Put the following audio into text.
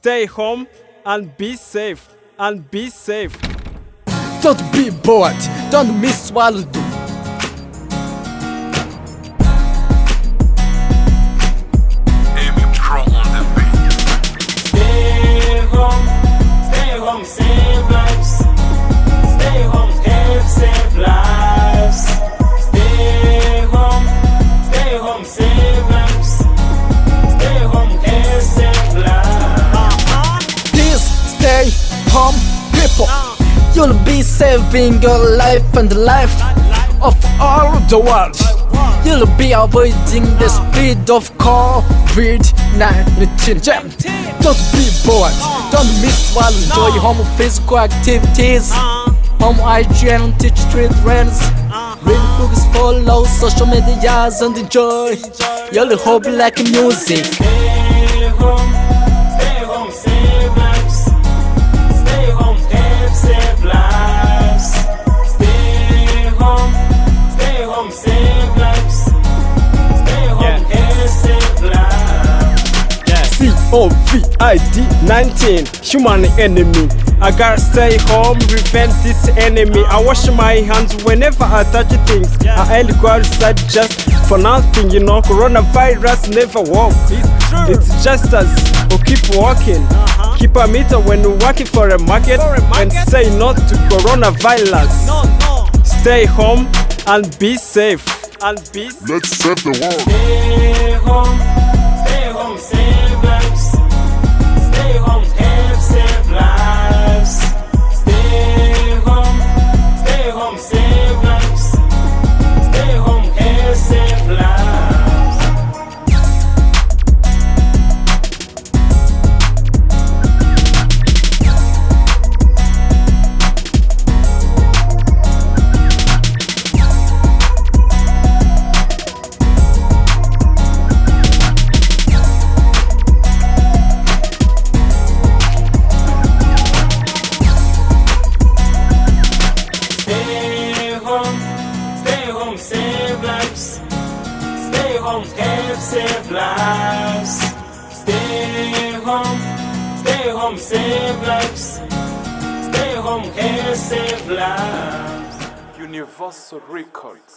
Stay home and be safe. And be safe. Don't be bored, don't miss swallow. Emmy Pro on the beat. Stay home, save lives. Stay home, help save lives. Stay home, save lives. Stay home, help save lives. Please stay home, people. You'll be saving your life and the life of all the world. You'll be avoiding the spread of COVID-19. Don't be bored, don't miss while enjoy home physical activities. Home hygiene, teach street trends. Read books, follow social medias and enjoy your hobby like music. Stay home, save lives. Stay home, help save lives. Stay home, save lives. Stay home, help save lives. COVID-19, human enemy. I gotta stay home, prevent this enemy. I wash my hands whenever I touch things. I ain't go outside just for nothing, you know. Coronavirus never walk. It's just us who keep walking. Keep a meter when working for a market and say no to coronavirus. Stay home and be safe. And be safe. Let's save the world. Stay home, save lives. Stay home, help save lives. Stay home, save lives. Stay home, help save lives. Save lives. Stay home, help save lives. Stay home, save lives. Stay home, help save lives. Universal Records.